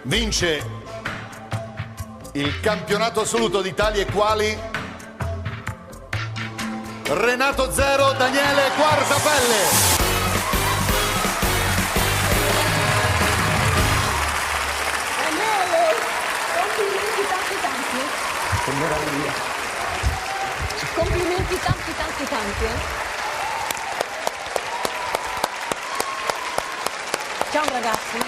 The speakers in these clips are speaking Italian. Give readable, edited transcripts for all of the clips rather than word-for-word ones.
vince il campionato assoluto di tali e quali Renato Zero, Daniele Quartapelle. Che meraviglia. Complimenti tanti. Ciao ragazzi.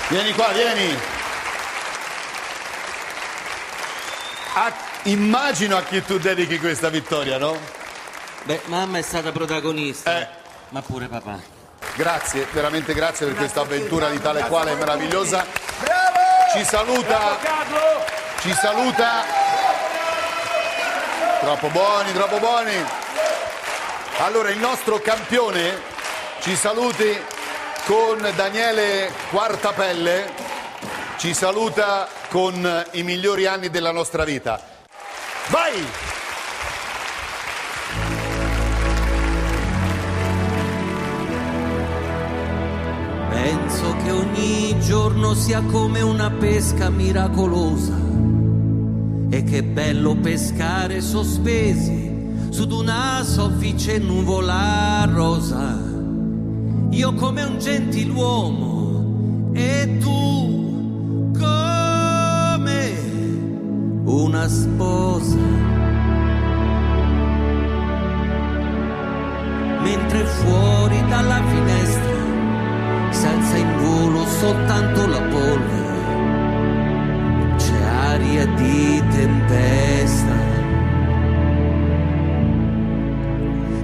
Vieni qua, vieni. Immagino a chi tu dedichi questa vittoria, no? Beh, mamma è stata protagonista, ma pure papà. Grazie, veramente grazie per questa avventura di tale quale meravigliosa. Ci saluta. Troppo buoni. Allora, il nostro campione ci saluti con Daniele Quartapelle, ci saluta con i migliori anni della nostra vita. Vai! Penso che ogni giorno sia come una pesca miracolosa e che bello pescare sospesi su d'una soffice nuvola rosa. Io come un gentiluomo e tu come una sposa. Mentre fuori dalla finestra senza in volo soltanto la polvere, c'è aria di tempesta.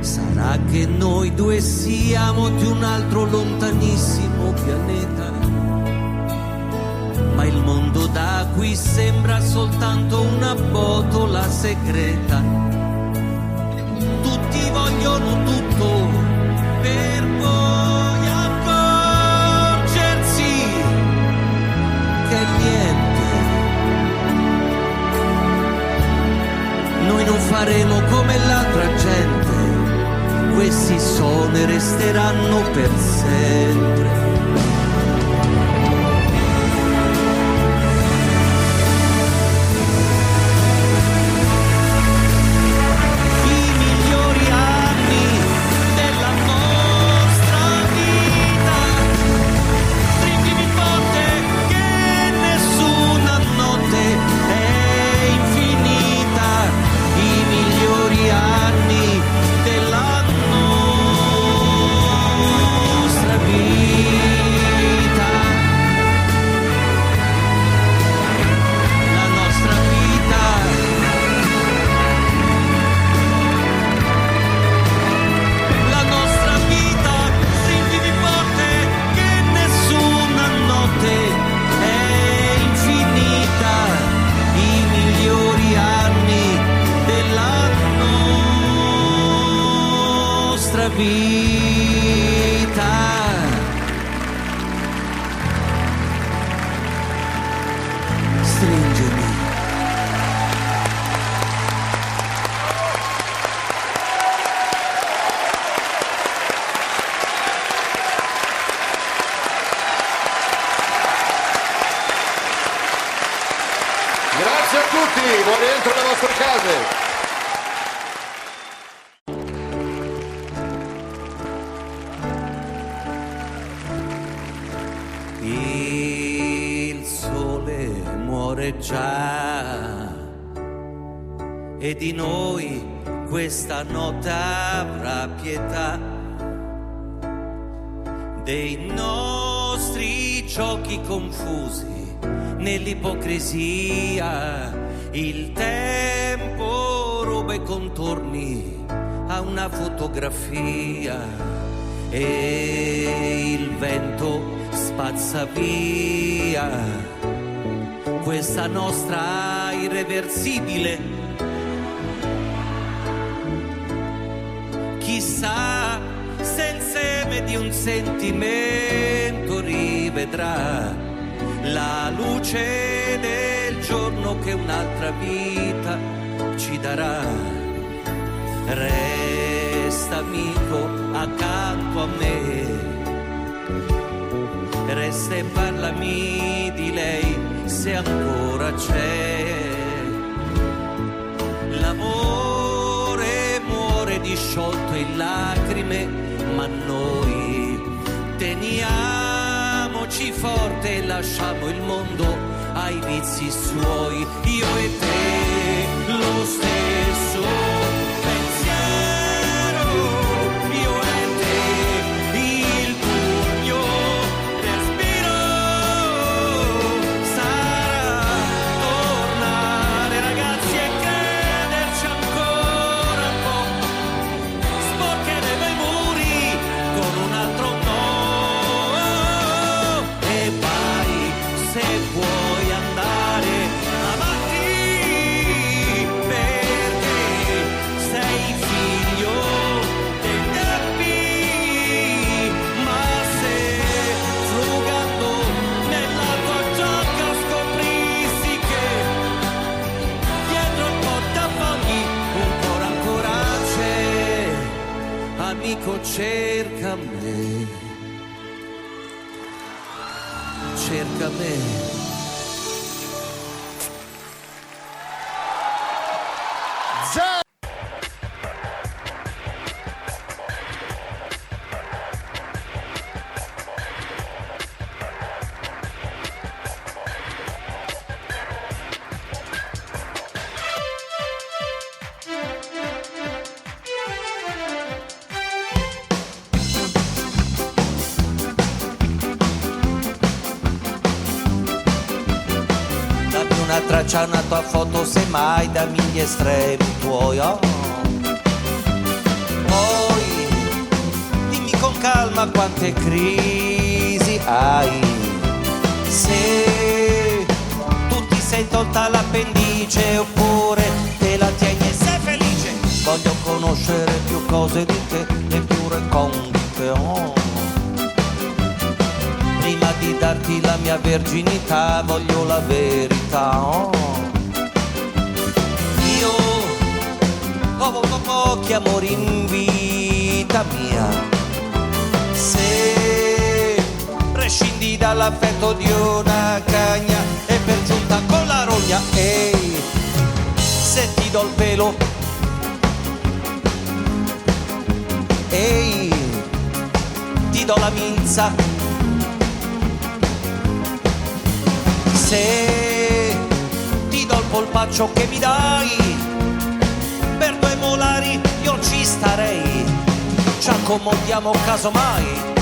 Sarà che noi due siamo di un altro lontanissimo pianeta, ma il mondo da qui sembra soltanto una botola segreta. Tutti vogliono tutto per poi accorgersi che niente. Noi non faremo come l'altra gente, questi sono e resteranno per sempre. Grazie a tutti, buon rientro alle vostre case. Il sole muore già e di noi questa notte avrà pietà dei nostri giochi confusi nell'ipocrisia. Il tempo ruba i contorni a una fotografia e il vento spazza via questa nostra irreversibile. Chissà se il seme di un sentimento rivedrà la luce del giorno che un'altra vita ci darà. Resta amico accanto a me. Resta e parlami di lei se ancora c'è. L'amore muore disciolto in lacrime, ma noi teniamoci forte e lasciamo il mondo ai vizi suoi. Io e te lo stesso pensiero, io e te il pugno respiro. Sarà tornare ragazzi e crederci ancora un po'. Sporcheremo i muri con un altro no. E vai se vuoi andare avanti, perché sei figlio dei tempi. Ma se frugando nella tua giacca scoprissi che dietro il portafogli un cuore ancora c'è, amico cerca me, cerca me. Già! Dammi una traccia, una tua foto, semmai dammi gli estremi tuoi. Oh. Poi dimmi con calma quante crisi hai. Se tu ti sei tolta l'appendice oppure te la tieni e sei felice. Voglio conoscere più cose di te e più recondite. Oh. Prima di darti la mia verginità voglio la verità. Oh. Io ho avuto pochi amori in vita mia. Se prescindi dall'affetto di una cagna e per giunta con la rogna, ehi, se ti do il pelo, ehi, ti do la minza. Se ti do il polpaccio che mi dai, per 2 molari io ci starei, ci accomodiamo casomai.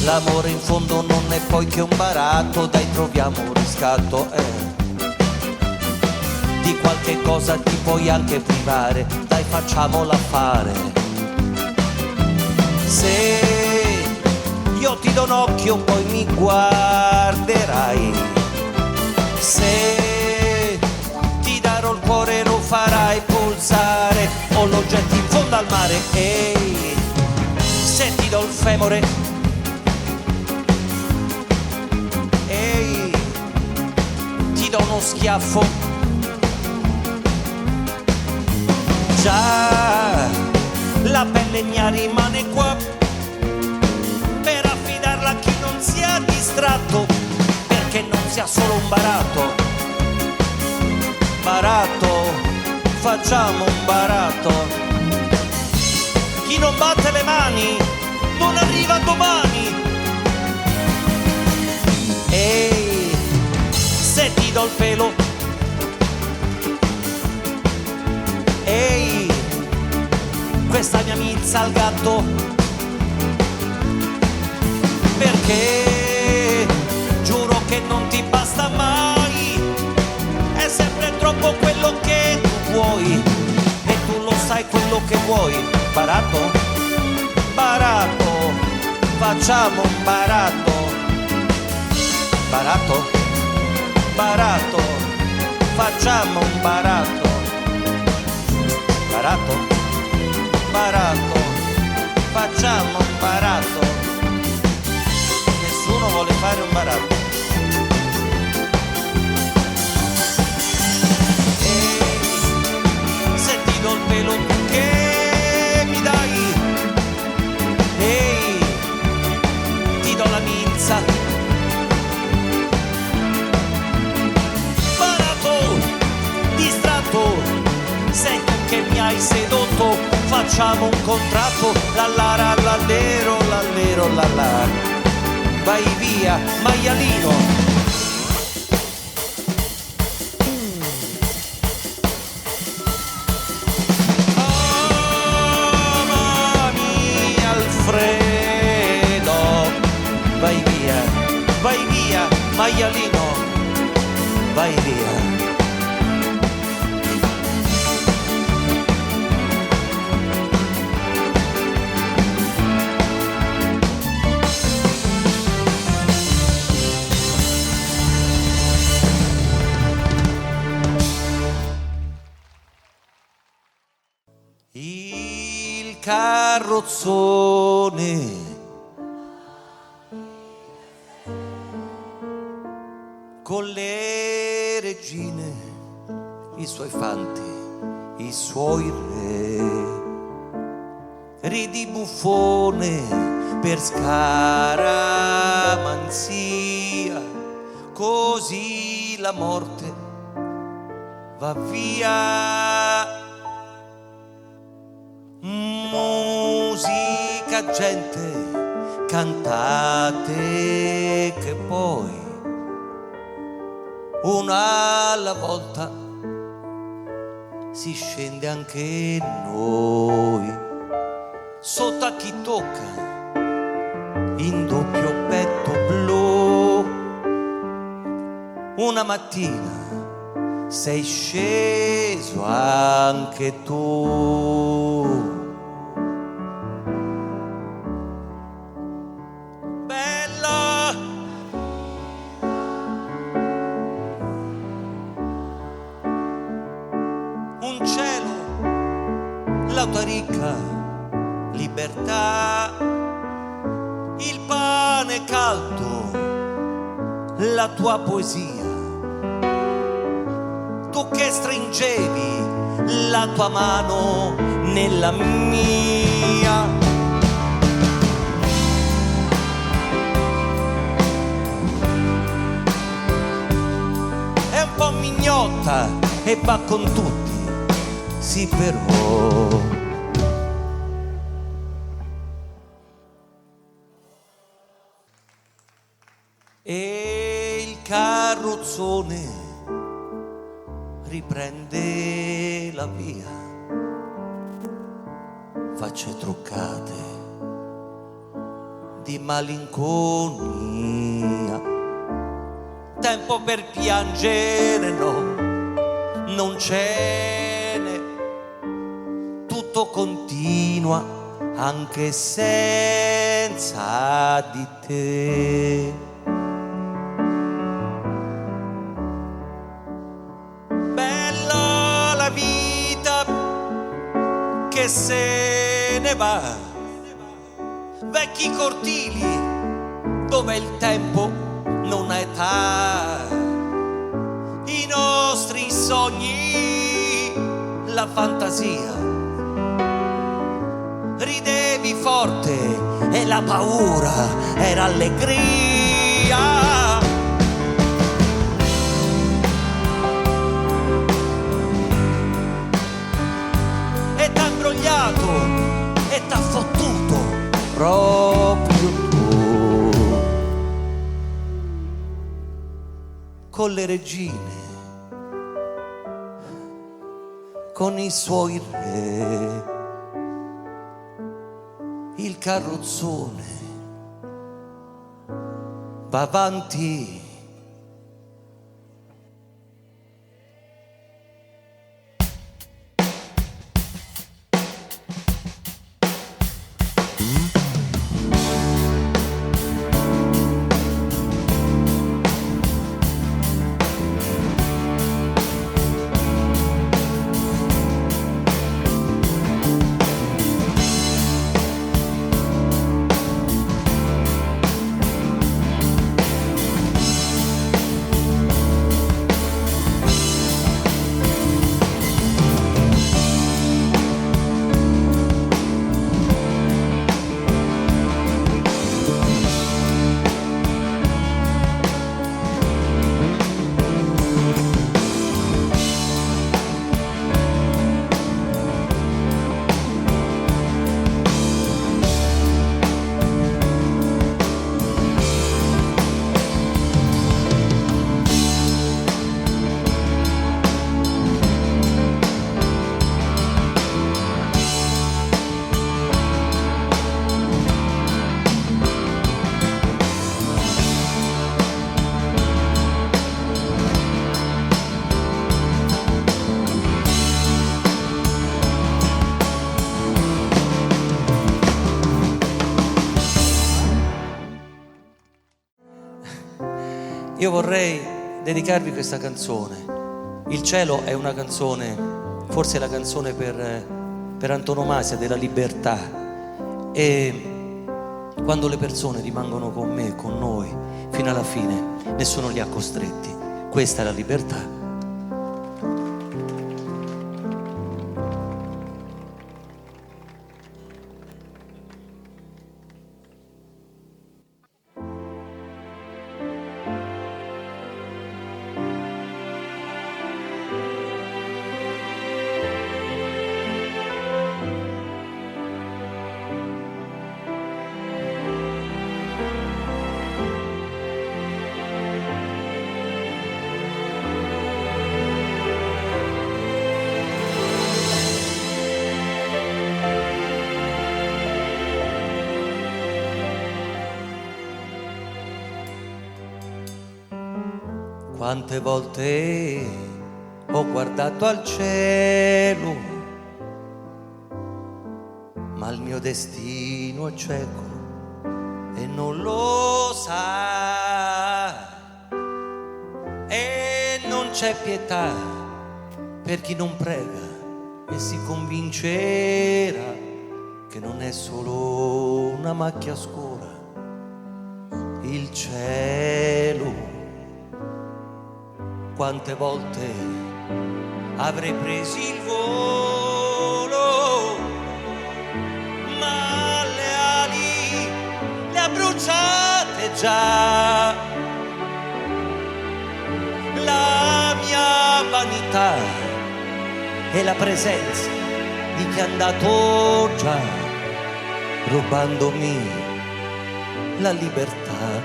L'amore in fondo non è poi che un baratto, dai troviamo un riscatto, di qualche cosa ti puoi anche privare, dai facciamola fare. Se io ti do un occhio poi mi guarderai, se ti darò il cuore lo farai pulsare o lo getti in fondo al mare. Ehi, se ti do il femore, ehi, ti do uno schiaffo. Già, la pelle mia rimane qua per affidarla a chi non sia distratto, perché non sia solo un baratto. Baratto, facciamo un baratto. Chi non batte le mani non arriva domani. Ehi, se ti do il pelo, ehi, questa mia mizza al gatto. Perché giuro che non ti basta mai, è sempre troppo quello che tu vuoi e tu lo sai quello che vuoi. Baratto, baratto, facciamo un baratto. Baratto, baratto, facciamo un baratto. Baratto, baratto, facciamo un baratto. Nessuno vuole fare un baratto. E se ti do il pelo che l'hai sedotto, facciamo un contratto, l'allero, la la. Vai via, maialino. Amami Alfredo, vai via, maialino, vai via. Il carrozzone con le regine, i suoi fanti, i suoi re, ridi buffone per scaramanzia, così la morte va via. Musica, gente, cantate che poi una alla volta si scende anche noi. Sotto a chi tocca in doppio petto blu. Una mattina sei sceso anche tu. Bella, un cielo, la tua ricca libertà, il pane caldo, la tua poesia. Tu che stringevi la tua mano nella mia. È un po' mignotta e va con tutti, sì però. E il carrozzone riprende la via, facce truccate di malinconia. Tempo per piangere no, non ce n'è, tutto continua anche senza di te. Che se ne va, vecchi cortili dove il tempo non ha età, i nostri sogni, la fantasia, ridevi forte e la paura era allegria. E t'ha fottuto proprio tu, con le regine, con i suoi re, il carrozzone va avanti. Io vorrei dedicarvi questa canzone. Il cielo è una canzone, forse la canzone per antonomasia della libertà, e quando le persone rimangono con me, con noi, fino alla fine, nessuno li ha costretti. Questa è la libertà. Quante volte ho guardato al cielo, ma il mio destino è cieco e non lo sa. E non c'è pietà per chi non prega e si convincerà che non è solo una macchia scura il cielo. Quante volte avrei preso il volo, ma le ali le ha bruciate già. La mia vanità è la presenza di chi è andato già, rubandomi la libertà,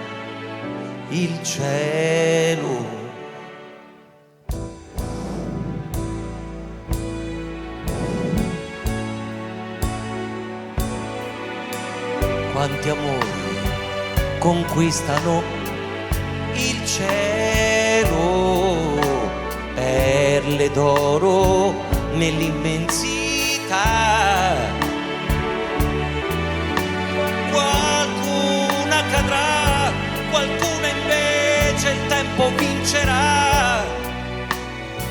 il cielo. Quanti amori conquistano il cielo, perle d'oro nell'immensità. Qualcuna cadrà, qualcuna invece il tempo vincerà,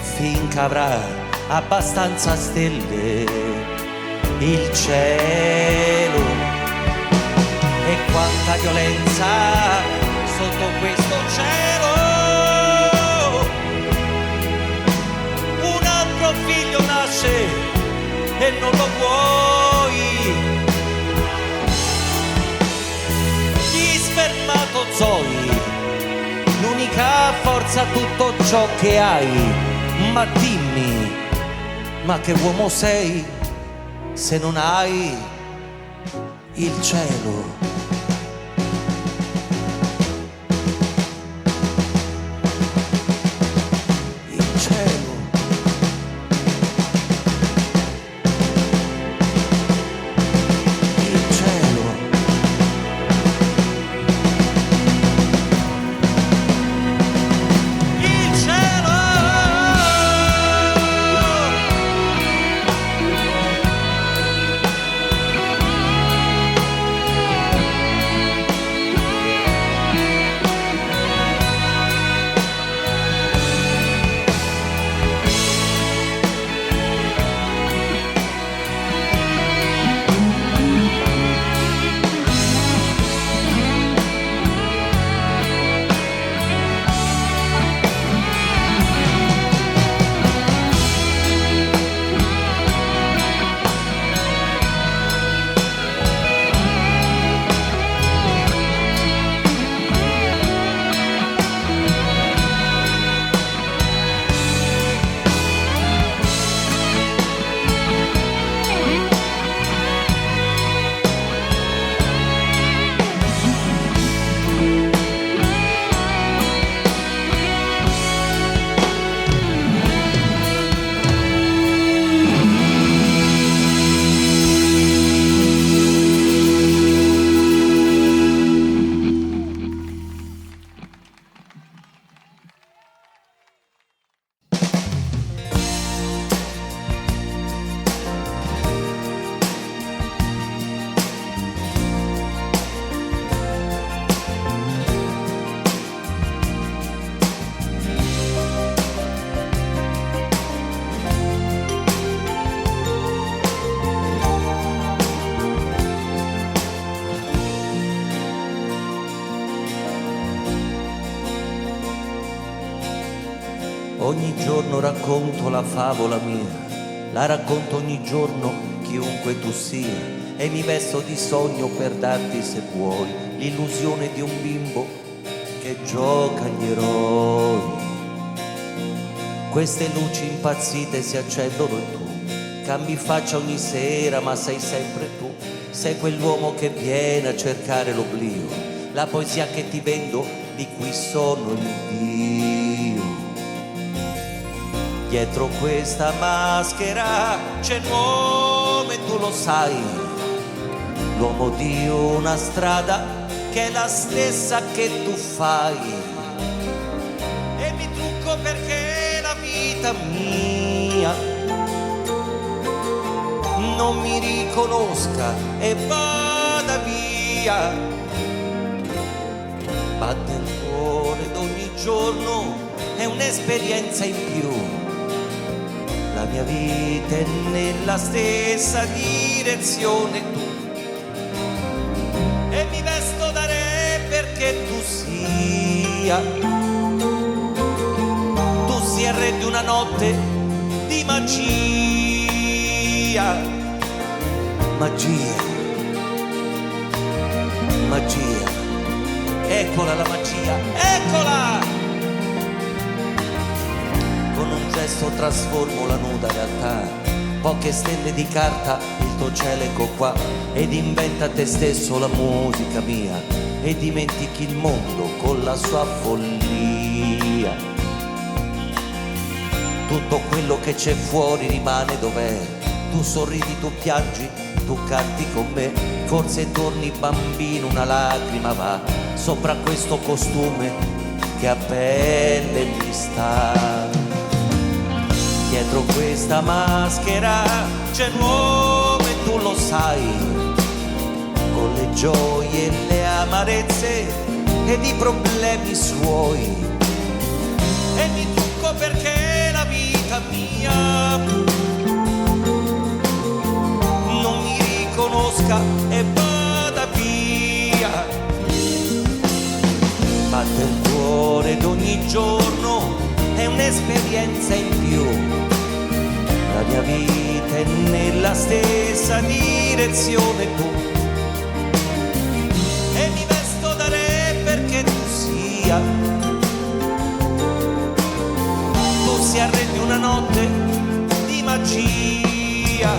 finché avrà abbastanza stelle il cielo. E quanta violenza sotto questo cielo. Un altro figlio nasce e non lo vuoi. Gli spermatozoi, l'unica forza, tutto ciò che hai. Ma dimmi, ma che uomo sei se non hai il cielo? Ogni giorno racconto la favola mia, la racconto ogni giorno chiunque tu sia, e mi vesto di sogno per darti, se vuoi, l'illusione di un bimbo che gioca agli eroi. Queste luci impazzite si accendono e tu cambi faccia ogni sera, ma sei sempre tu. Sei quell'uomo che viene a cercare l'oblio, la poesia che ti vendo, di cui sono il Dio. Dietro questa maschera c'è l'uomo e tu lo sai, l'uomo di una strada che è la stessa che tu fai. E mi trucco perché la vita mia non mi riconosca e vada via. Batte il cuore d'ogni giorno, è un'esperienza in più. La mia vita è nella stessa direzione tu. E mi vesto da re perché tu sia il re di una notte di magia. Magia, magia, eccola la magia, eccola! Con un gesto trasformo la nuda realtà, poche stelle di carta, il tuo cielo ecco qua, ed inventa te stesso la musica mia, e dimentichi il mondo con la sua follia. Tutto quello che c'è fuori rimane dov'è, tu sorridi, tu piangi, tu canti con me, forse torni bambino, una lacrima va sopra questo costume che a pelle mi sta. Dietro questa maschera c'è l'uomo e tu lo sai, con le gioie e le amarezze ed i problemi suoi. E mi trucco perché la vita mia non mi riconosca e vada via. Batte il cuore d'ogni giorno, è un'esperienza in più. La mia vita è nella stessa direzione tu. E mi vesto da re perché tu sia il re di una notte di magia.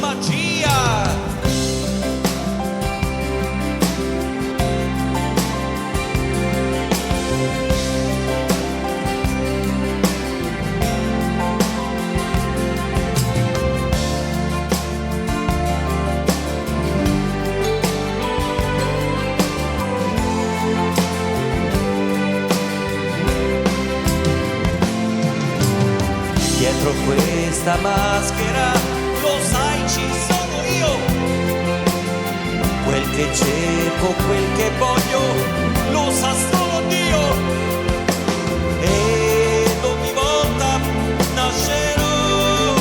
Magia! Dietro questa maschera, lo sai, ci sono io. Quel che cerco, quel che voglio, lo sa solo Dio. Ed ogni volta nascerò,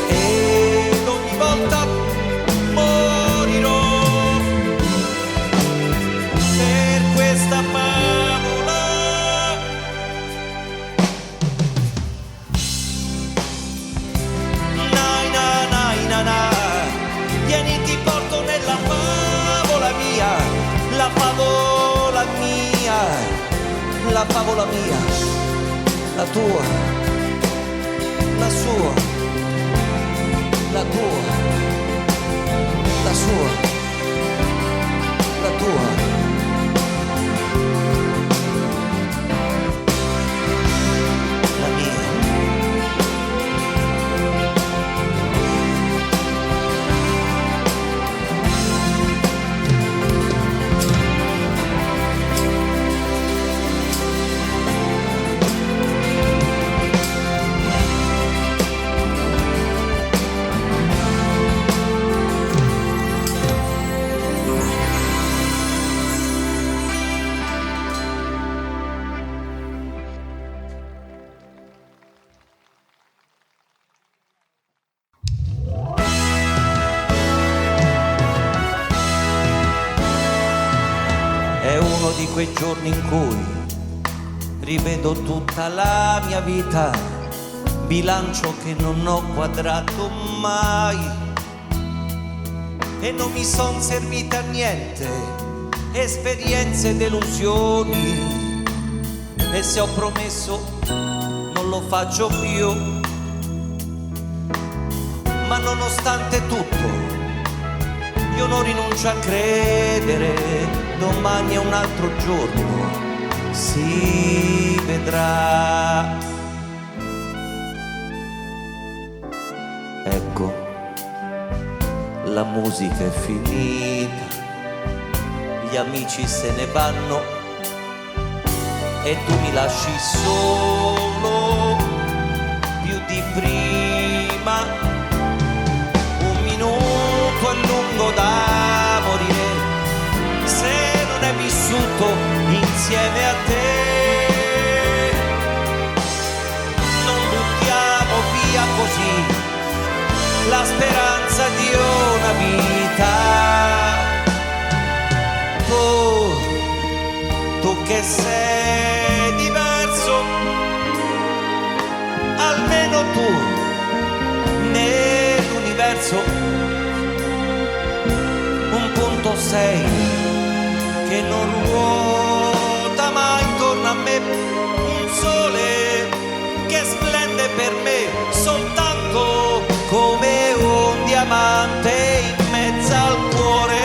ed ogni volta morirò per questa favola. Vieni, ti porto nella favola mia, la favola mia, la favola mia, la tua, la sua, la tua, la sua, la tua. La mia. È uno di quei giorni in cui rivedo tutta la mia vita, bilancio che non ho quadrato mai, e non mi son servita a niente, esperienze e delusioni, e se ho promesso non lo faccio più. Ma nonostante tutto io non rinuncio a credere, domani è un altro giorno, si vedrà. Ecco, la musica è finita, gli amici se ne vanno e tu mi lasci solo più di prima. Un minuto è lungo da morire se non è vissuto insieme a te. Non buttiamo via così la speranza di una vita. Tu che sei diverso, almeno tu nell'universo un punto sei che non ruota mai intorno a me, un sole che splende per me soltanto come un diamante in mezzo al cuore.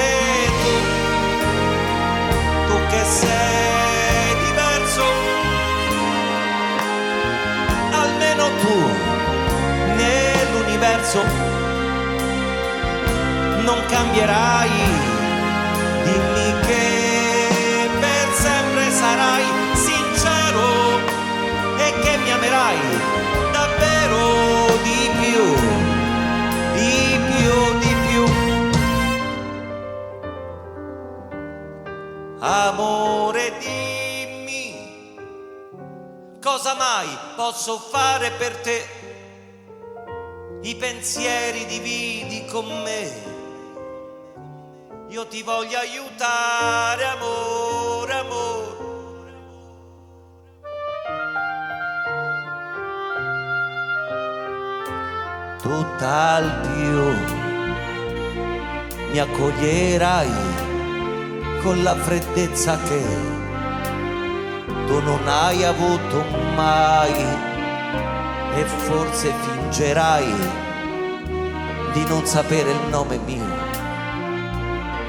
Tu che sei diverso, almeno tu nell'universo non cambierai. Dimmi che per sempre sarai sincero e che mi amerai davvero di più, di più, di più. Amore, dimmi cosa mai posso fare per te. I pensieri dividi con me, io ti voglio aiutare, amore, amore. Tutt'al più mi accoglierai con la freddezza che tu non hai avuto mai, e forse fingerai di non sapere il nome mio.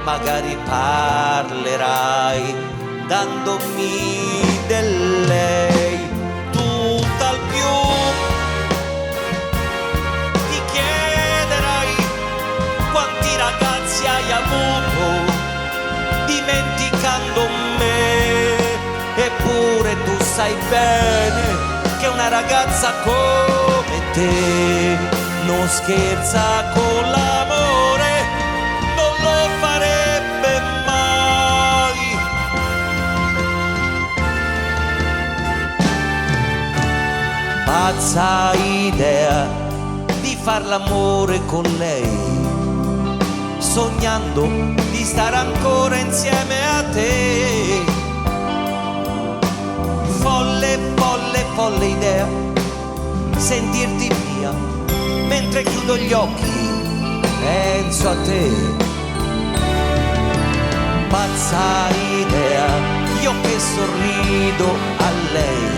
Magari parlerai dandomi del lei. Tutt'al più ti chiederai quanti ragazzi hai avuto dimenticando me, eppure tu sai bene che una ragazza come te non scherza con l'amore, non lo farebbe mai. Pazza idea di far l'amore con lei, sognando di stare ancora insieme a te. Folle, folle, folle idea sentirti mia mentre chiudo gli occhi, penso a te. Pazza idea, io che sorrido a lei,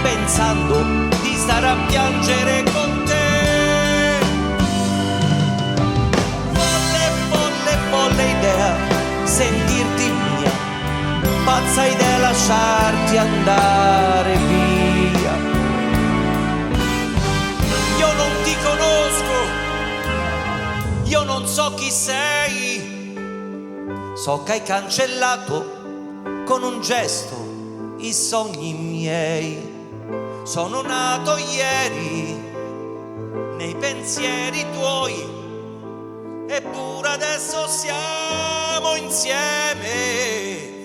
pensando di stare a piangere con te. Folle, folle, folle idea sentirti mia, pazza idea lasciarti andare via. Io non ti conosco, io non so chi sei, so che hai cancellato con un gesto i sogni miei. Sono nato ieri nei pensieri tuoi, eppure adesso siamo insieme.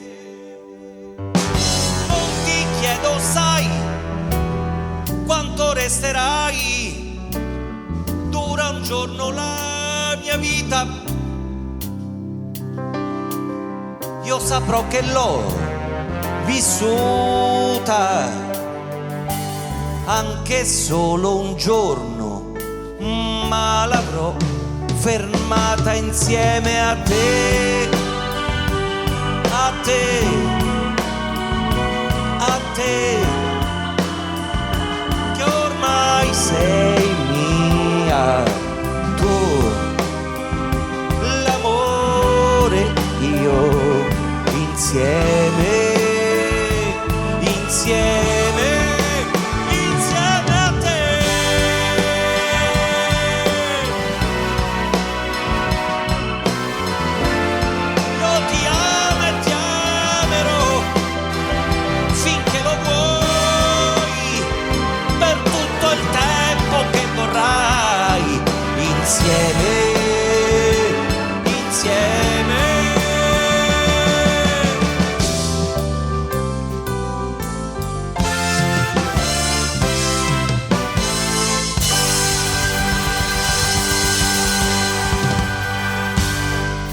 Non ti chiedo, sai quanto resterai? Dura un giorno la mia vita. Io saprò che l'oro vissuta anche solo un giorno, ma l'avrò fermata insieme a te, a te, a te, che ormai sei mia, tu, l'amore, io, insieme, insieme, insieme a te. Io ti amo e ti amerò finché lo vuoi, per tutto il tempo che vorrai, insieme, insieme.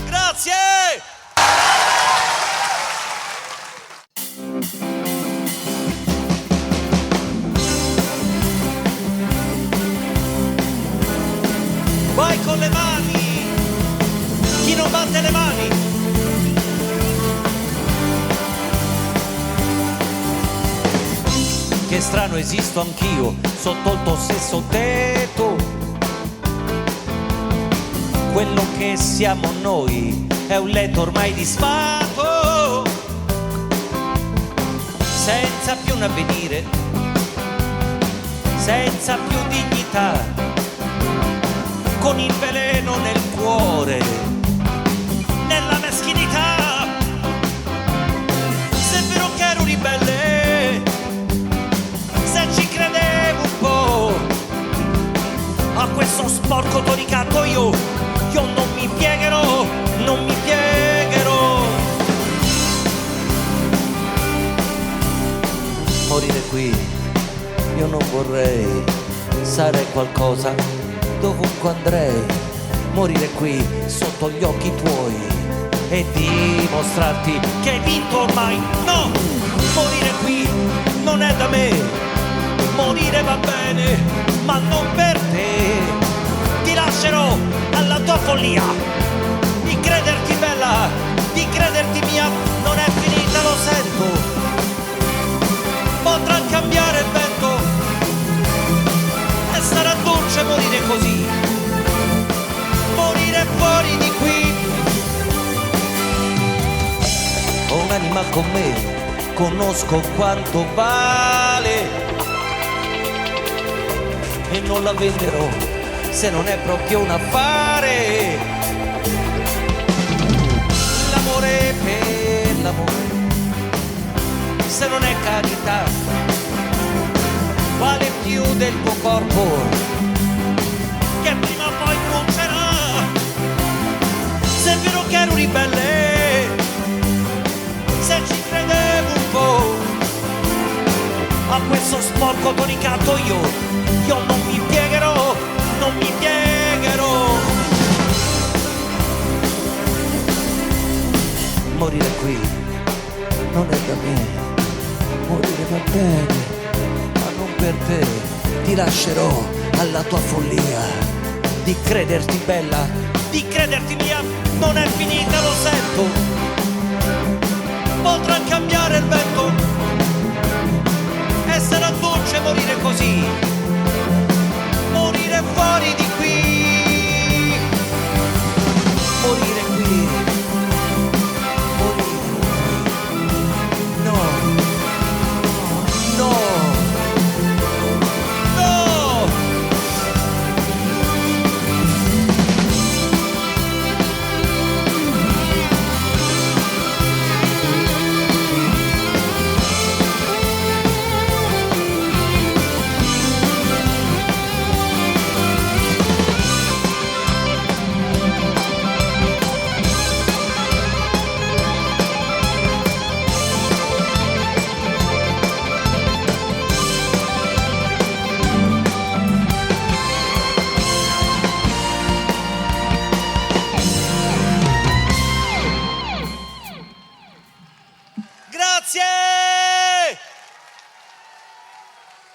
Grazie! Vai con le mani! Chi non batte le mani? Che strano, esisto anch'io sotto il tuo stesso tetto. Quello che siamo noi è un letto ormai disfatto, senza più un avvenire, senza più dignità, con il veleno nel cuore, nella meschinità. Se è vero che ero ribelle, se ci credevo un po' a questo sporco toricato, io non mi piegherò, non mi piegherò. Morire qui, io non vorrei, sarei qualcosa dovunque andrei. Morire qui sotto gli occhi tuoi e dimostrarti che hai vinto ormai. No, morire qui non è da me, morire va bene, ma non per te. Ti lascerò alla tua follia di crederti bella, di crederti mia. Non è finita, lo sento. Potrà cambiare il vento e sarà dolce morire così, morire fuori di qui. Ho un'anima con me, conosco quanto vale e non la venderò se non è proprio un affare. L'amore per l'amore, se non è carità, vale più del tuo corpo che prima o poi brucerà. Se è vero che ero ribelle, se ci credevo un po' a questo sporco toricato, io non mi piegherò, non mi piegherò. Morire qui non è da me, morire va bene, ma non per te. Ti lascerò alla tua follia di crederti bella, di crederti mia. Non è finita, lo sento. Potrà cambiare il vento e sarà dolce morire così, morire fuori di qui, morire qui, morire qui. No, no, no.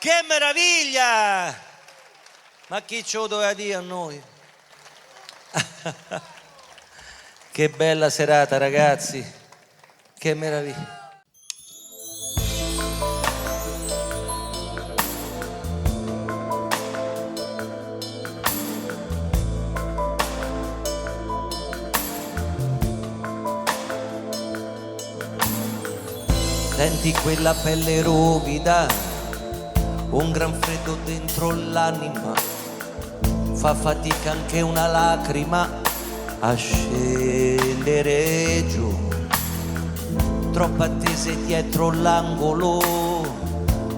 Che meraviglia! Ma chi ce lo doveva dire a noi? Che bella serata, ragazzi. Che meraviglia. Senti quella pelle ruvida, un gran freddo dentro l'anima, fa fatica anche una lacrima a scendere giù. Troppe attese dietro l'angolo,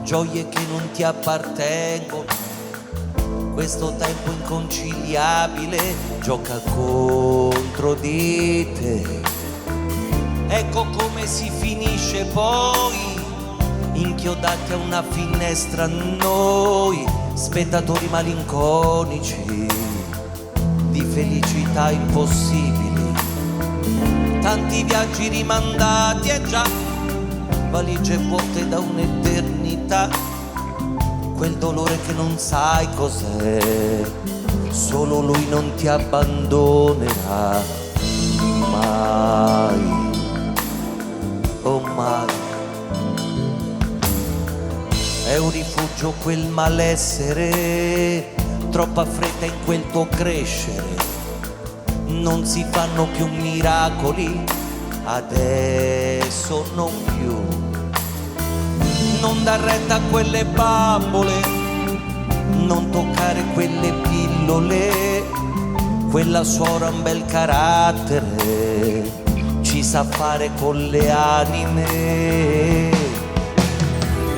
gioie che non ti appartengono. Questo tempo inconciliabile gioca contro di te. Ecco come si finisce poi, inchiodati a una finestra noi, spettatori malinconici di felicità impossibili. Tanti viaggi rimandati e già valigie vuote da un'eternità. Quel dolore che non sai cos'è, solo lui non ti abbandonerà mai. Oh mai. È un rifugio quel malessere, troppa fretta in quel tuo crescere. Non si fanno più miracoli, adesso non più. Non dar retta a quelle bambole, non toccare quelle pillole. Quella suora ha un bel carattere, ci sa fare con le anime.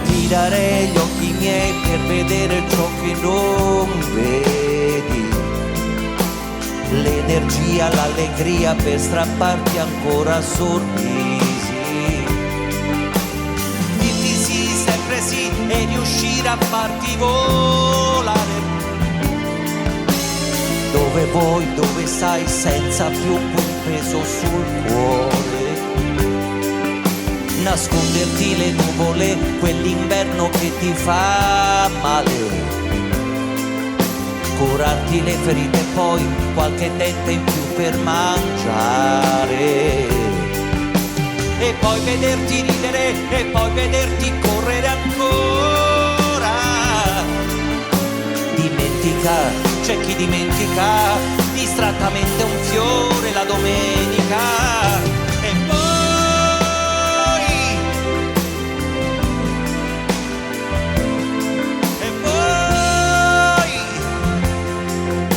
Ti darei gli occhi miei per vedere ciò che non vedi, l'energia, l'allegria per strapparti ancora sorrisi. Dirti sì, sempre sì e riuscire a farti volare dove vuoi, dove sai, senza più quel peso sul cuore. Nasconderti le nuvole, quell'inverno che ti fa male. Curarti le ferite e poi qualche dente in più per mangiare. E poi vederti ridere e poi vederti correre ancora. Dimentica, c'è chi dimentica distrattamente un fiore la domenica. E poi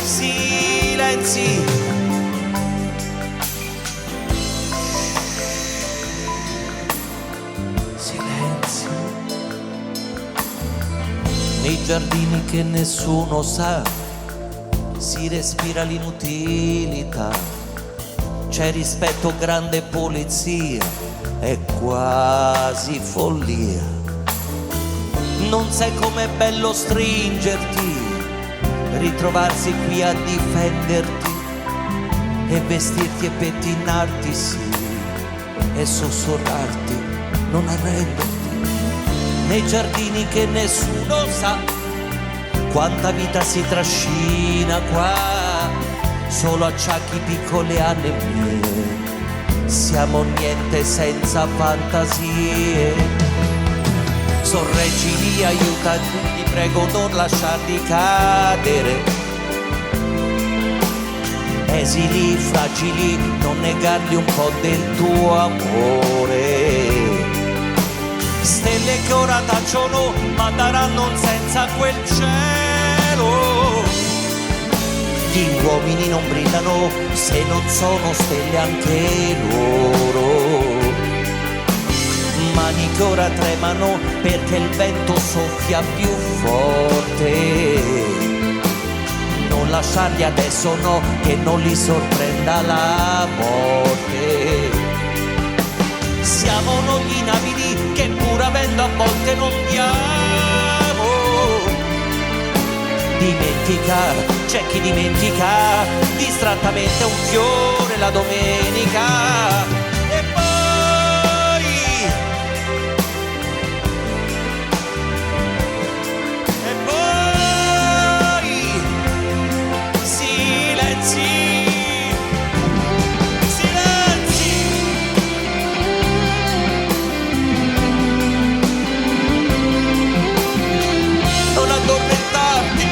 silenzi. Silenzi. Nei giardini che nessuno sa si respira l'inutilità, c'è rispetto, grande polizia, è quasi follia. Non sai com'è bello stringerti, ritrovarsi qui a difenderti e vestirti e pettinarti, sì, e sussurrarti, non arrenderti. Nei giardini che nessuno sa quanta vita si trascina qua, solo acciacchi, piccole anemie, siamo niente senza fantasie. Sorreggili, aiutati, ti prego non lasciarli cadere. Esili, fragili, non negargli un po' del tuo amore. Stelle che ora tacciono ma daranno un senza quel cielo. Gli uomini non brillano se non sono stelle anche loro. Mani che ora tremano perché il vento soffia più forte. Non lasciarli adesso, no, che non li sorprenda la morte. Siamo noi gli inabili che pur avendo a volte non diamo. Dimentica, c'è chi dimentica distrattamente un fiore la domenica. E poi Non addormentarti,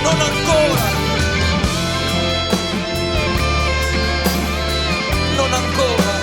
non ancora, non ancora.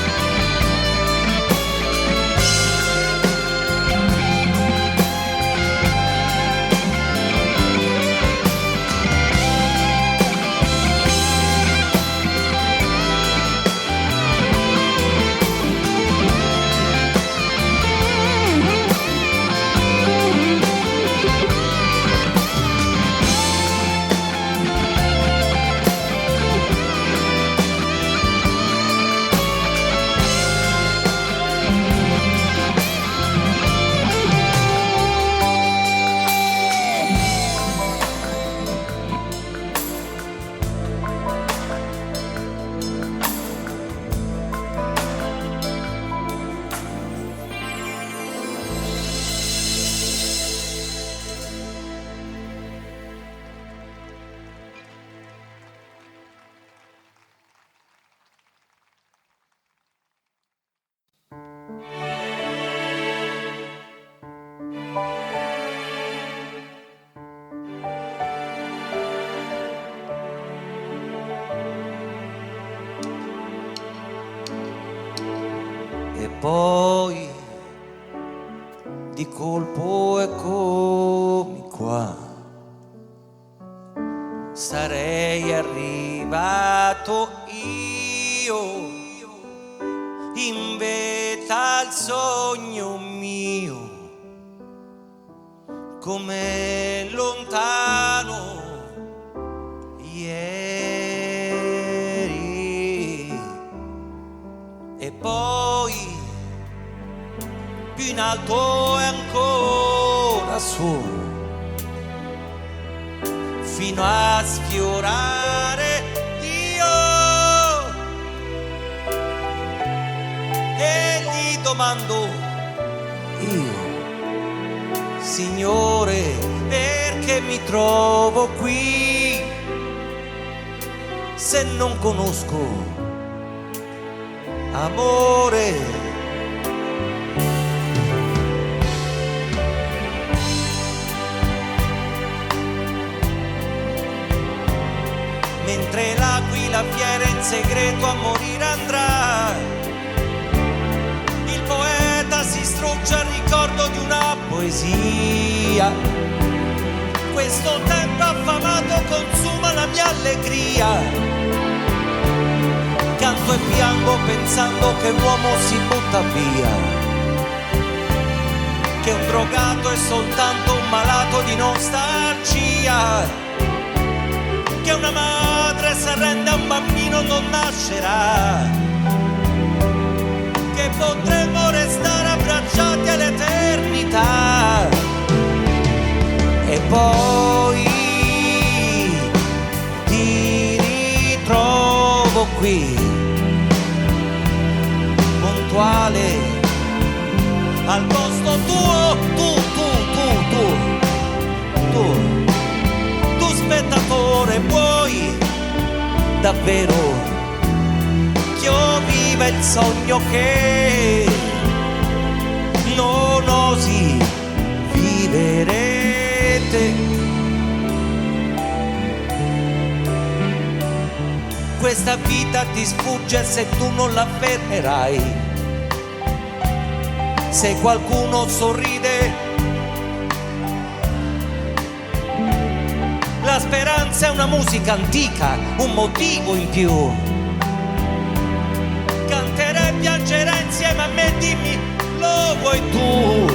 E poi di colpo eccomi qua, sarei arrivato io in vetta al sogno mio, come lontano ieri. E poi più in alto e ancora su, fino a sfiorare Dio. E gli domando io, Signore, perché mi trovo qui se non conosco amore? Mentre l'aquila fiera in segreto a morire andrà, il poeta si strugge al ricordo di una poesia. Questo tempo affamato consuma la mia allegria. Canto e piango pensando che l'uomo si butta via, che un drogato è soltanto un malato di nostalgia, che una madre se arrende a un bambino non nascerà, che potremmo restare abbracciati all'eternità. E poi ti ritrovo qui, puntuale al posto tuo, tu spettatore, vuoi davvero che io viva il sogno che non osi vivere te? Questa vita ti sfugge se tu non la fermerai. Se qualcuno sorride, la speranza è una musica antica, un motivo in più. Canterei e piangerei insieme a me, dimmi, lo vuoi tu?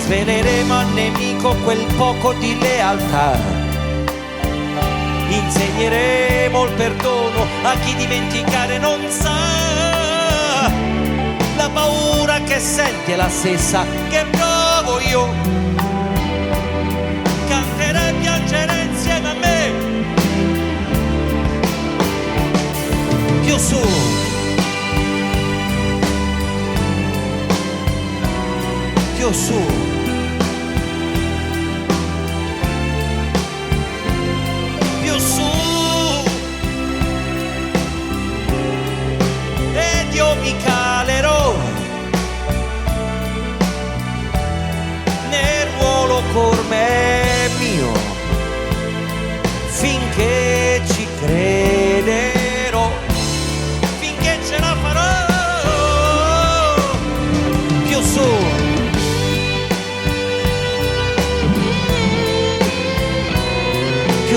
Sveleremo al nemico quel poco di lealtà, insegneremo il perdono a chi dimenticare non sa. La paura che senti è la stessa che provo io. Canterei e piangerei insieme a me. Più su. Più su.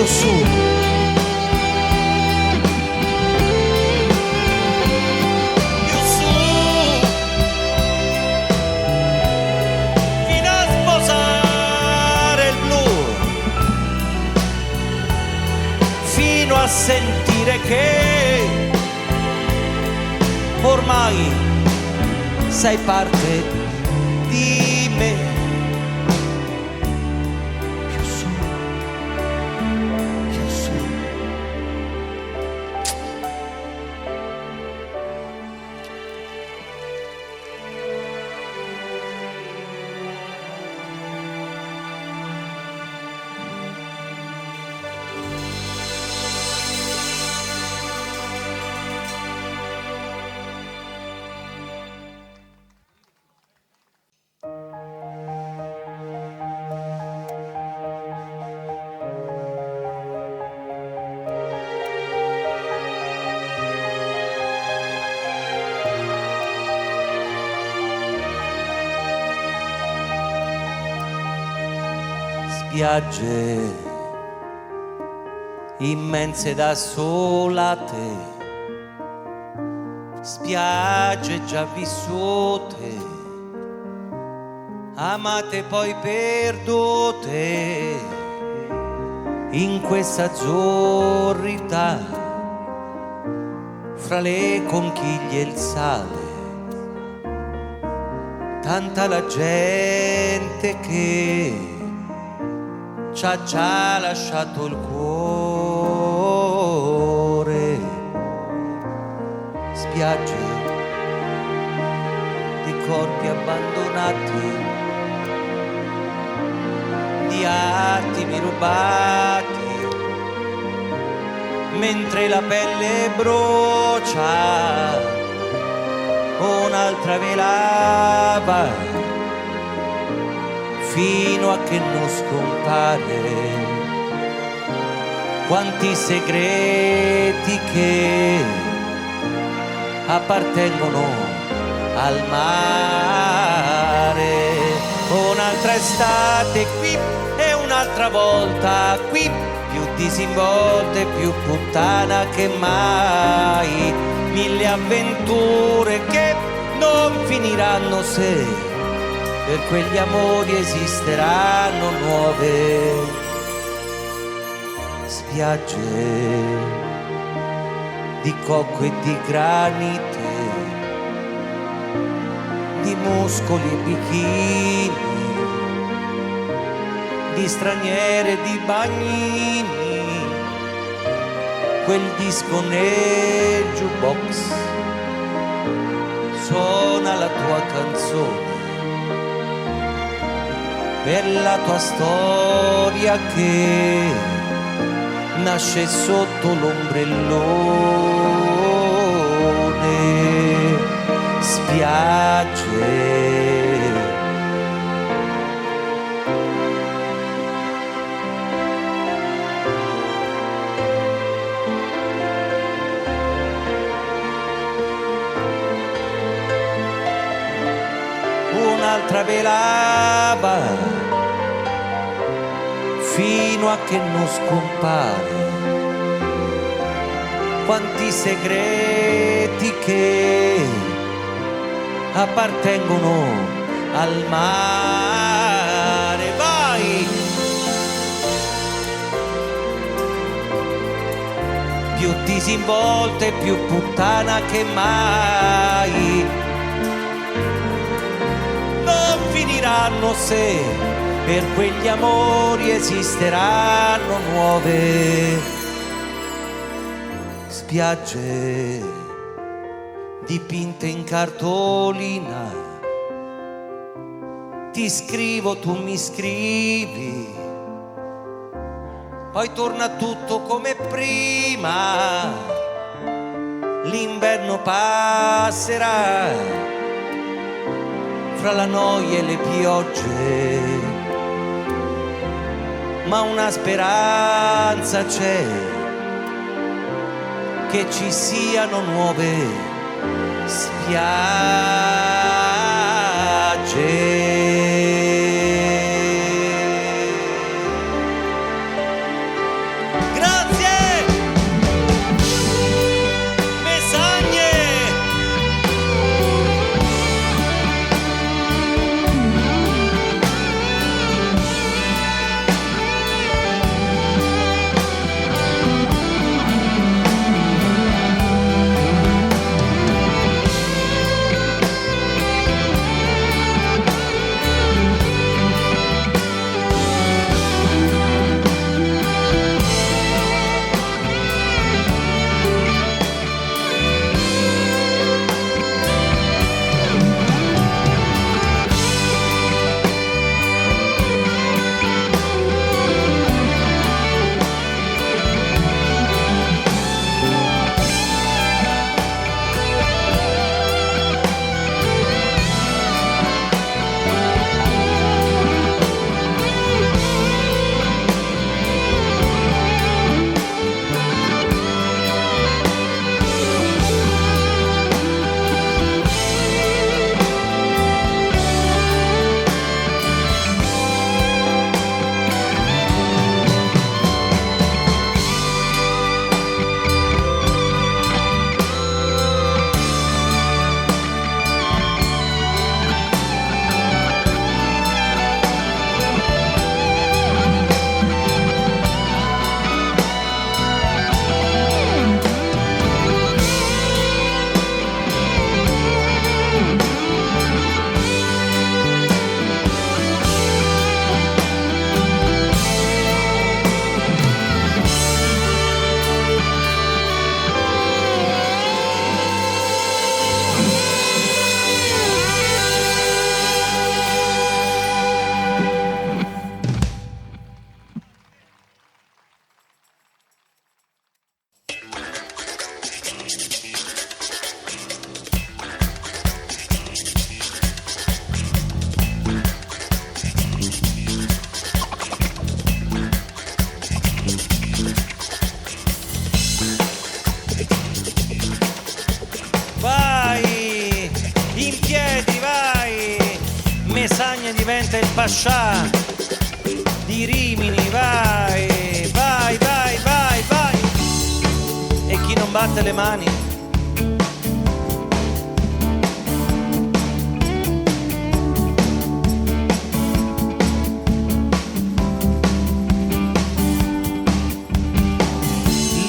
più su. Più su, fino a sposare il blu, fino a sentire che ormai sei parte di me. Più su, più su. Spiagge immense da solate, spiagge già vissute, amate poi perdute in questa azzurrità, fra le conchiglie e il sale, tanta la gente che ci ha già lasciato il cuore. Spiagge di corpi abbandonati, di attimi rubati, mentre la pelle brucia, un'altra velava fino a che non scompare. Quanti segreti che appartengono al mare. Un'altra estate qui e un'altra volta qui, più disinvolta e più puttana che mai. Mille avventure che non finiranno se per quegli amori esisteranno nuove spiagge di cocco e di granite, di muscoli e bikini, di straniere e di bagnini. Quel disco nel jukebox suona la tua canzone per la tua storia che nasce sotto l'ombrellone. Spiagge un'altra velava fino a che non scompare. Quanti segreti che appartengono al mare. Vai! Più disinvolta e più puttana che mai. Non finiranno se per quegli amori esisteranno nuove spiagge dipinte in cartolina. Ti scrivo, tu mi scrivi, poi torna tutto come prima. L'inverno passerà fra la noia e le piogge, ma una speranza c'è, che ci siano nuove spiagge. Pascià di Rimini, vai, vai, vai, vai, vai. E chi non batte le mani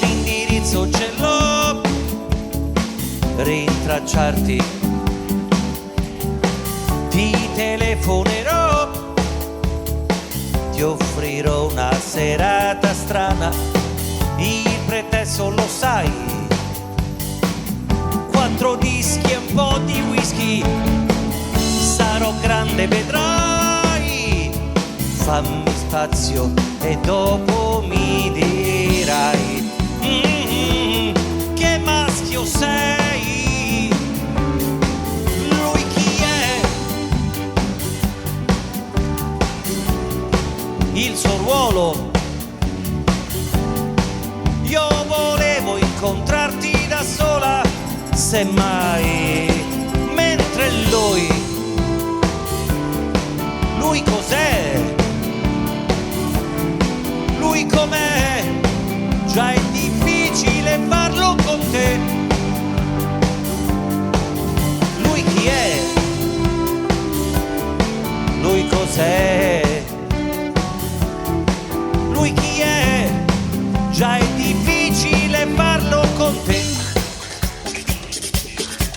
l'indirizzo ce l'ho, rintracciarti ti telefonerò, ti offrirò una serata strana, il pretesto lo sai, 4 dischi e un po' di whisky, sarò grande vedrai, fammi spazio e dopo mi dirai che maschio sei, lui chi è, il suo ruolo. Io volevo incontrarti da sola, semmai, mentre lui cos'è? Lui com'è? Già è difficile farlo con te. Lui chi è? Lui cos'è? Lui chi è? Già è difficile farlo con te.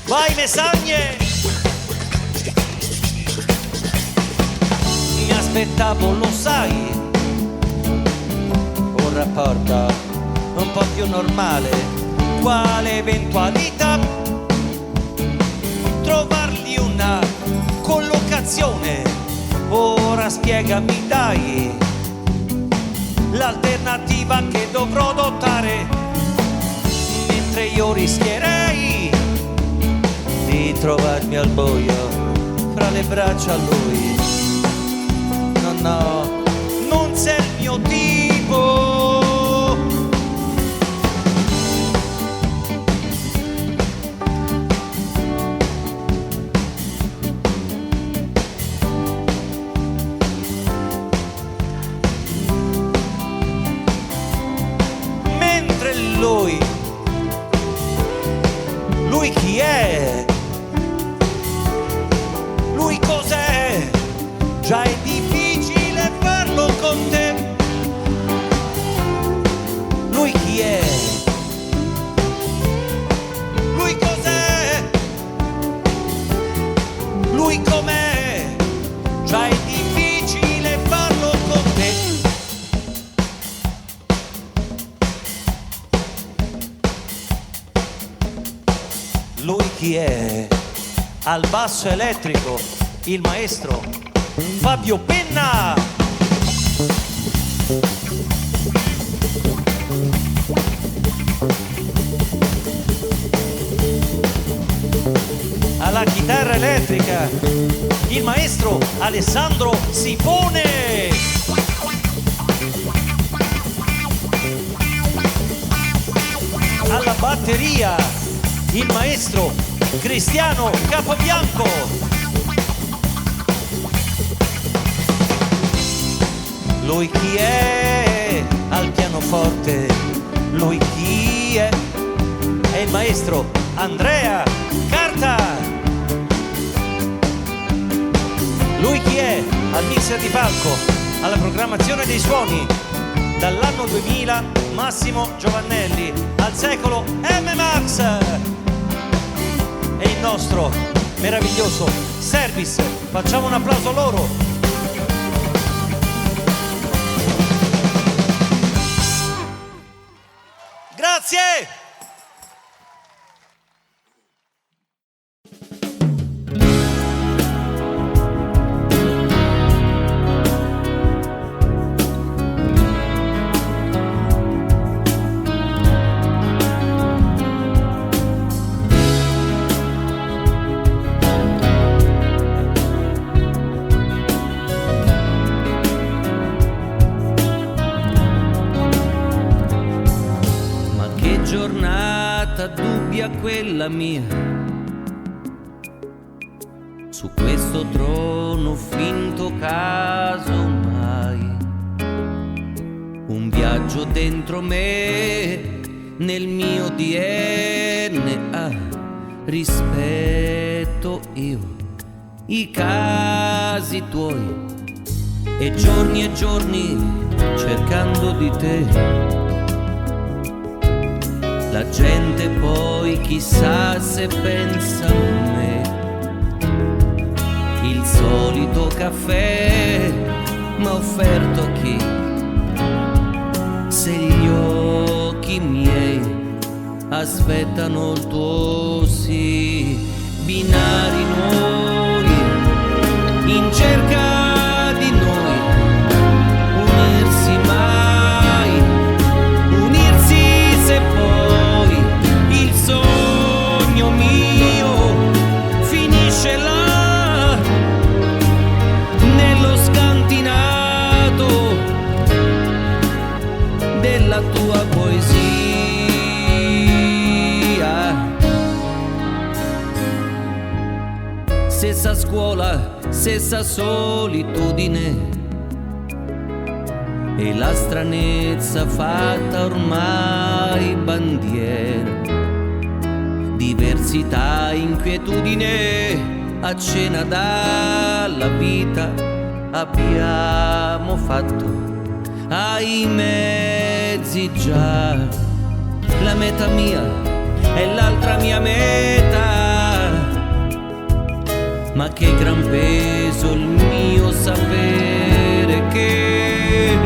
Vai Mesagne! Mi aspettavo, lo sai, un rapporto un po' più normale. Quale eventualità trovargli una collocazione? Ora spiegami dai l'alternativa che dovrò adottare, mentre io rischierei di trovarmi al buio fra le braccia a lui. No, no, non sei il mio tipo. Mentre lui chi è? Lui cos'è? Già è difficile farlo con te. Lui chi è? Lui cos'è? Lui com'è? Già è difficile farlo con te. Lui chi è? Al basso elettrico, il maestro Fabio Penna. Alla chitarra elettrica, il maestro Alessandro Sipone. Alla batteria, il maestro Cristiano Capobianco. Lui chi è? Al pianoforte, lui chi è? È il maestro Andrea Carta. Lui chi è? Al mixer di palco, alla programmazione dei suoni, dall'anno 2000 Massimo Giovannelli, al secolo M-Max. E il nostro meraviglioso Service, facciamo un applauso a loro. Grazie! Giornata dubbia quella mia, su questo trono finto casomai. Un viaggio dentro me, nel mio DNA, rispetto io i casi tuoi e giorni cercando di te. La gente poi chissà se pensa a me. Il solito caffè m'ha offerto a chi? Se gli occhi miei aspettano il tuo sì. Binari noi in cerca di noi, unirsi mai, unirsi se poi il sogno mio finisce là, nello scantinato della tua poesia. Stessa scuola, stessa solitudine e la stranezza fatta ormai bandiera. Diversità, inquietudine, a cena dalla vita abbiamo fatto ai mezzi già. La meta mia è l'altra mia meta, ma che gran peso il mio sapere che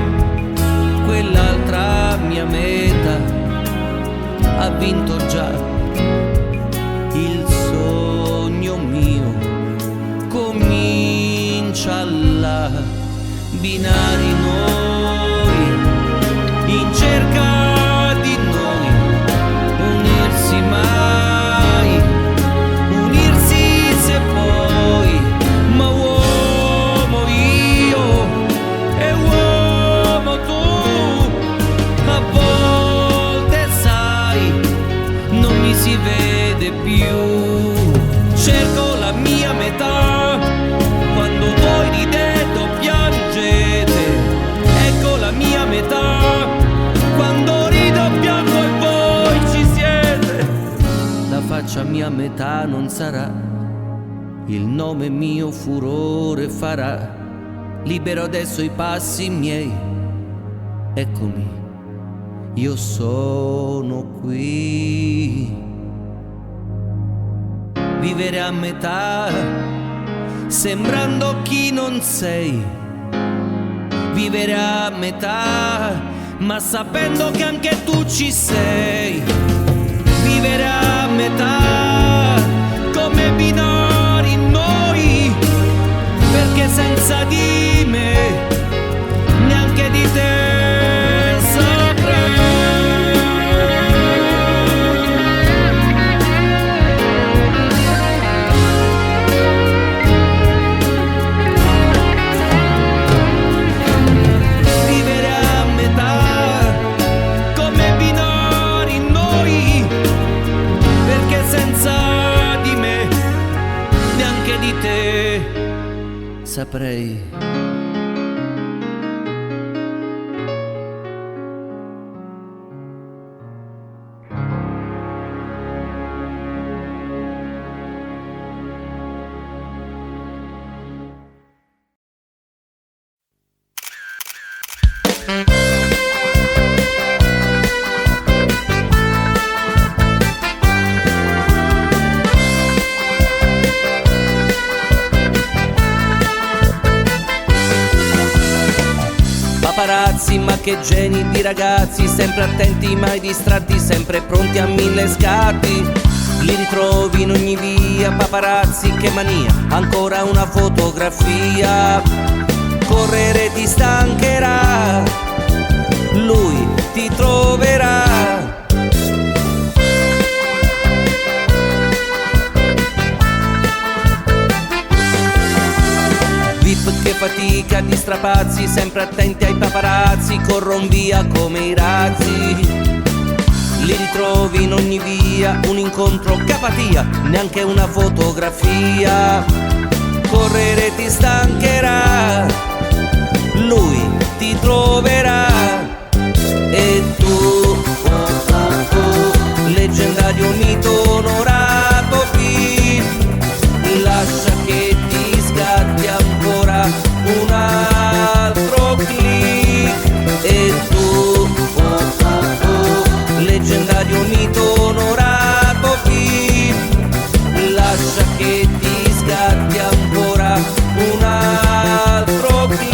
quell'altra mia meta ha vinto già. Il sogno mio comincia là. Binari noi in cerca di noi, unirsi mai, unirsi se poi, ma uomo io e uomo tu, a volte sai non mi si vede più. Cerco la mia metà quando voi ridete o piangete, ecco la mia metà quando rido o piango e voi ci siete. La faccia mia metà non sarà, il nome mio furore farà, libero adesso i passi miei, eccomi, io sono qui. Vivere a metà, sembrando chi non sei. Vivere a metà, ma sapendo che anche tu ci sei. Vivere a metà, come binari noi, perché senza di me, neanche di te saprei. Saprei. Paparazzi, ma che geni di ragazzi, sempre attenti, mai distratti, sempre pronti a 1000 scatti. Li ritrovi in ogni via, paparazzi, che mania, ancora una fotografia. Correre ti stancherà, lui ti troverà. VIP che fatica di strapazzi, sempre attenti ai paparazzi, corron via come i razzi. Li ritrovi in ogni via, un incontro, capatia, neanche una fotografia. correre ti stancherà, lui ti troverà. E tu, leggendario mito onorato chi, lascia che ti scatti ancora un altro click. E tu, leggendario mito onorato chi, lascia che ti scatti ancora un altro click.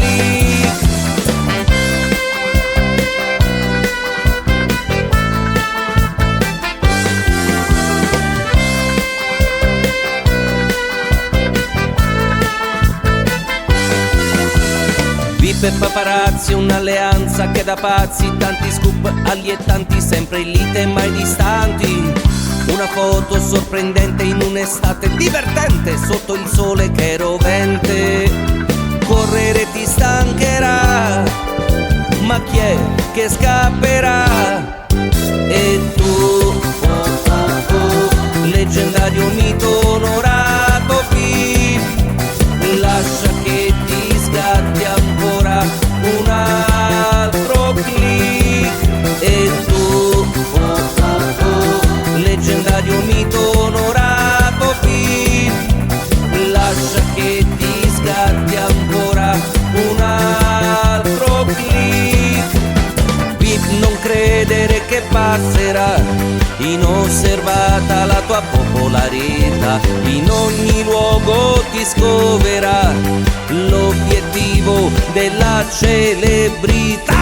VIP e paparazzi, un'alleanza che da pazzi, tanti scoop allietanti, sempre in lite e mai distanti. Una foto sorprendente in un'estate divertente, sotto il sole che rovente. Correre ti stancherà, ma chi è che scapperà? E tu, leggendario mito onorato chi, lascia che ti scatti ancora un altro click. E tu, leggendario mito onorato chi, lascia che ti scatti ancora un altro click. VIP, non credere che passerà inosservata la tua popolarità, in ogni luogo ti scoverà l'obiettivo della celebrità.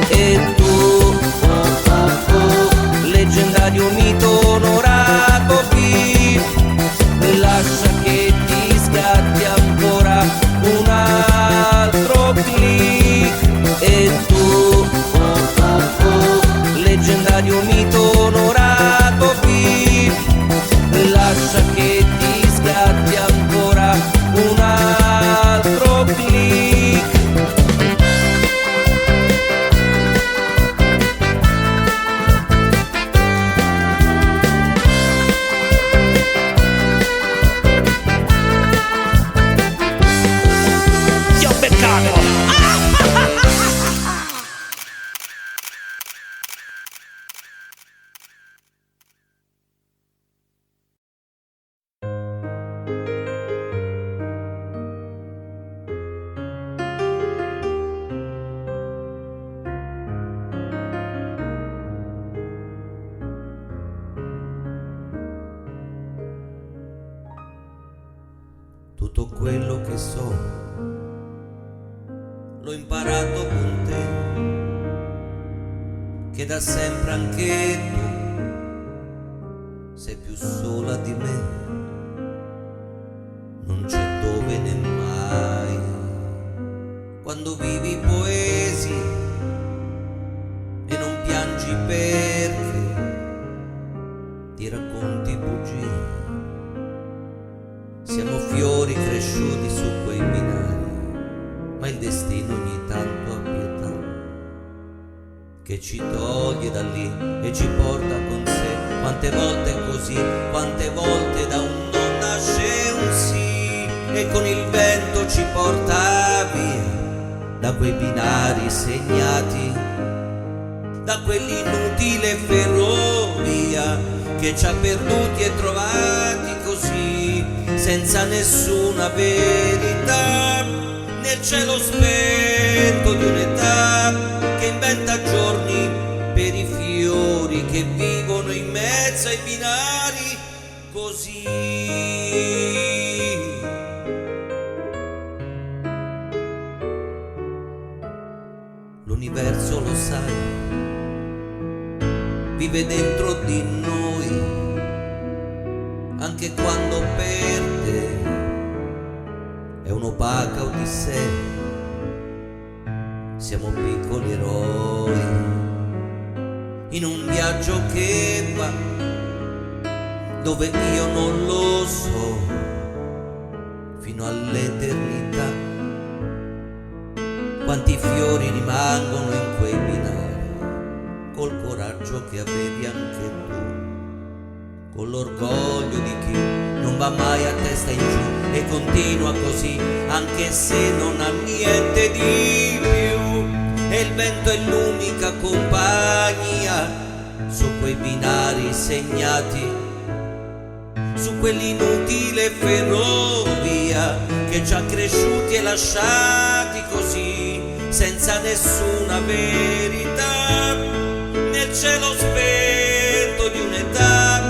E tu, leggendario mito onorato chi, lascia che ti scatti ancora un altro click. E tu, leggendario mito onorato chi, lascia che ti scatti ancora un altro click. Io beccano! Tutto quello che so l'ho imparato con te, che da sempre anche tu sei più sola di me, non c'è dove né mai. Quando vivi poesie e non piangi perché ti racconti bugie, siamo fiori cresciuti su quei binari, ma il destino ogni tanto ha pietà, che ci toglie da lì e ci porta con sé. Quante volte è così, quante volte da un no nasce un sì, e con il vento ci porta via da quei binari segnati, da quell'inutile ferrovia che ci ha perduti e trovati così, senza nessuna verità, nel cielo spento di un'età che inventa giorni per i fiori che vivono in mezzo ai binari così. L'universo, lo sai, vive dentro di noi, anche quando perde, è un'opaca odissea. Siamo piccoli eroi in un viaggio che va dove io non lo so, fino all'eternità. Quanti fiori rimangono in quei binari, col coraggio che avevi anche tu, con l'orgoglio di chi non va mai a testa in giù e continua così, anche se non ha niente di più. E il vento è l'unica compagnia su quei binari segnati, su quell'inutile ferrovia che ci ha cresciuti e lasciati così, senza nessuna verità, nel cielo spento di un'età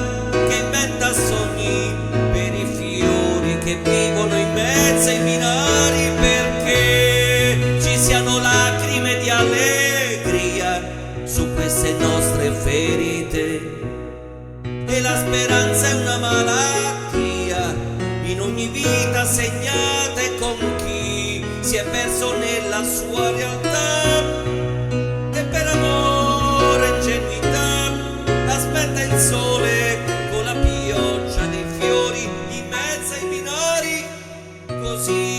che inventa sogni per i fiori che vivono in mezzo ai binari, perché ci siano lacrime di allegria su queste nostre ferite. E la speranza è una malattia in ogni vita segnata, e con chi si è perso nella sua realtà e per amore e ingenuità aspetta il sole con la pioggia dei fiori in mezzo ai binari, così.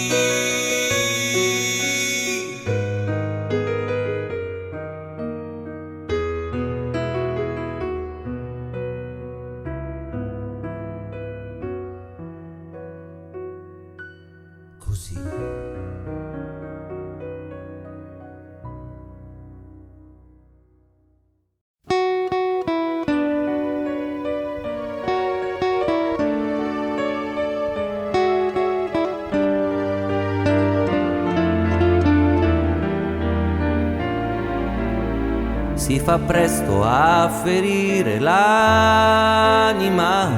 Si fa presto a ferire l'anima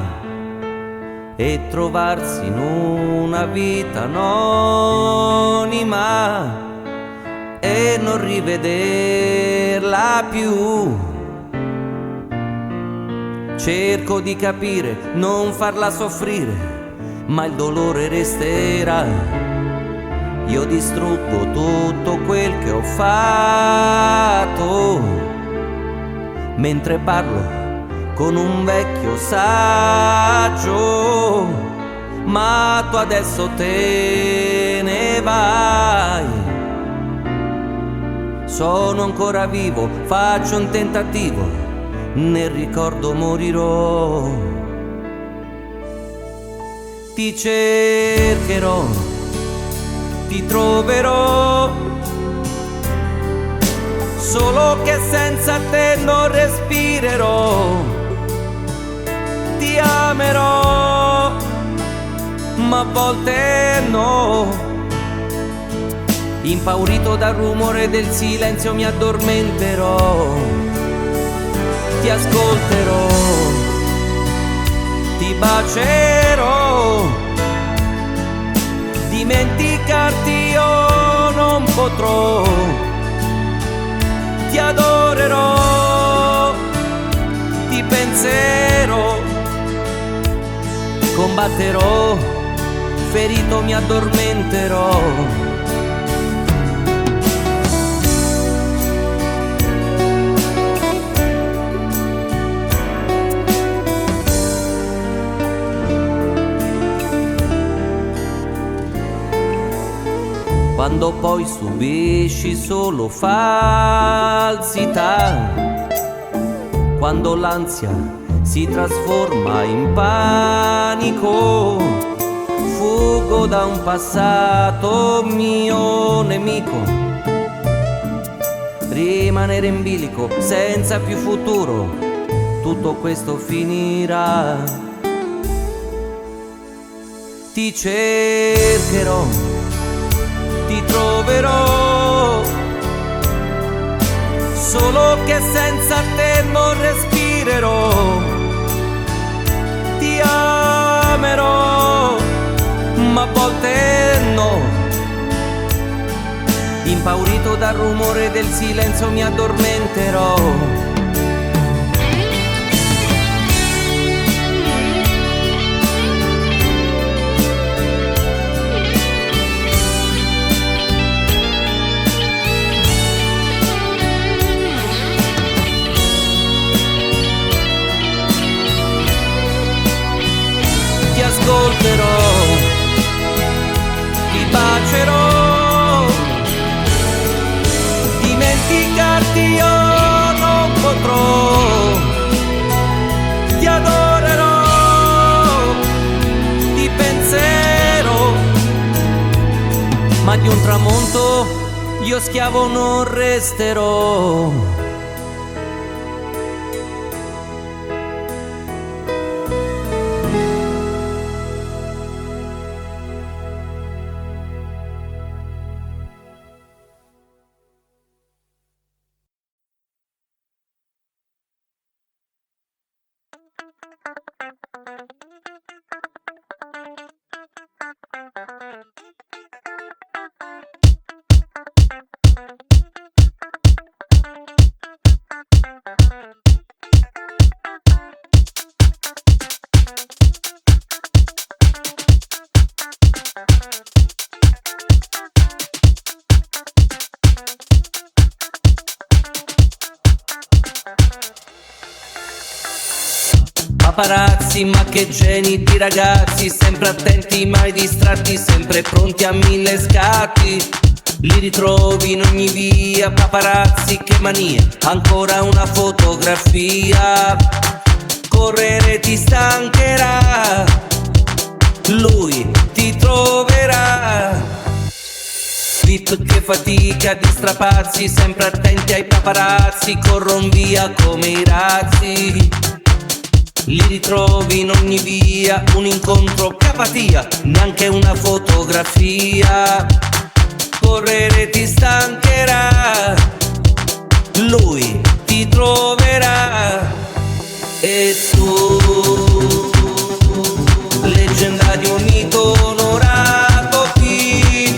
e trovarsi in una vita anonima e non rivederla più. Cerco di capire, non farla soffrire, ma il dolore resterà. Io distruggo tutto quel che ho fatto mentre parlo con un vecchio saggio, ma tu adesso te ne vai. Sono ancora vivo, faccio un tentativo, nel ricordo morirò. Ti cercherò, ti troverò, solo che senza te non respirerò. Ti amerò, ma a volte no. Impaurito dal rumore del silenzio mi addormenterò. Ti ascolterò, ti bacerò. Dimenticarti io non potrò. Ti adorerò, ti penserò, combatterò, ferito mi addormenterò. Quando poi subisci solo falsità, quando l'ansia si trasforma in panico, fuggo da un passato mio nemico. Rimanere in bilico senza più futuro, tutto questo finirà. Ti cercherò, ti troverò, solo che senza te non respirerò. Ti amerò, ma a volte no. Impaurito dal rumore del silenzio mi addormenterò. di un tramonto, io schiavo non resterò. Paparazzi, ma che geni di ragazzi, sempre attenti, mai distratti, sempre pronti a 1000 scatti. Li ritrovi in ogni via, paparazzi, che mania, ancora una fotografia. Correre ti stancherà, lui ti troverà. VIP che fatica di strapazzi, sempre attenti ai paparazzi, corron via come i razzi. Li ritrovi in ogni via, un incontro, che apatia, neanche una fotografia. Correre ti stancherà, lui ti troverà. E tu, leggenda di un mito onorato qui,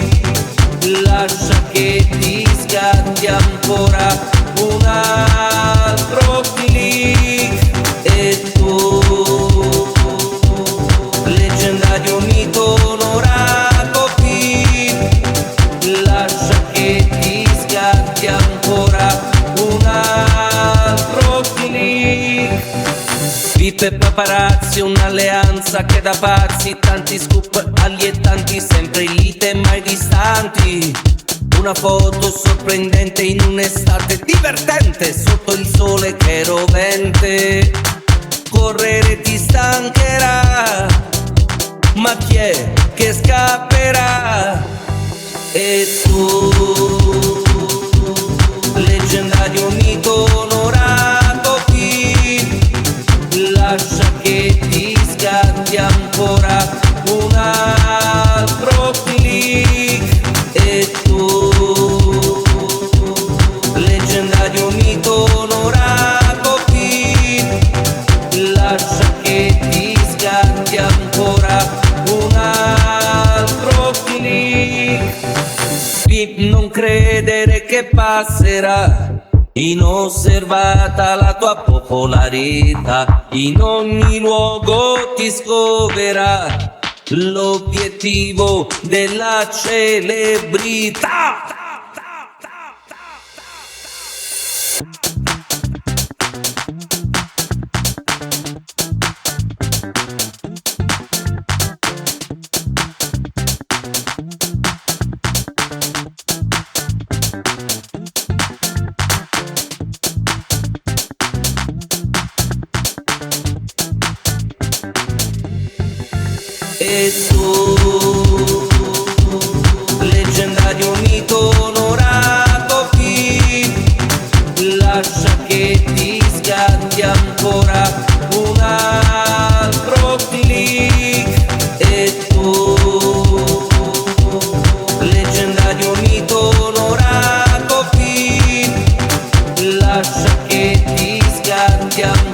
lascia che ti scatti ancora un altro click. E tu, leggenda di un mito onorato qui, lascia che ti scatti ancora un altro click. VIP e paparazzi, un'alleanza che da pazzi, tanti scoop allietanti, sempre in lite mai distanti. Una foto sorprendente in un'estate divertente, sotto il sole che rovente. Correre ti stancherà, ma chi è che scapperà? E tu, leggenda di un mito onorato qui, lascia che ti scatti ancora un altro click. E tu, leggenda di un mito onorato qui, lascia che ti scatti ancora un altro click. Non credere che passerà inosservata la tua popolarità, in ogni luogo ti scoverà l'obiettivo della celebrità. E tu, leggenda di un mito onorato qui, lascia che ti scatti ancora un altro click. E tu, leggenda di un mito onorato qui, lascia che ti scatti ancora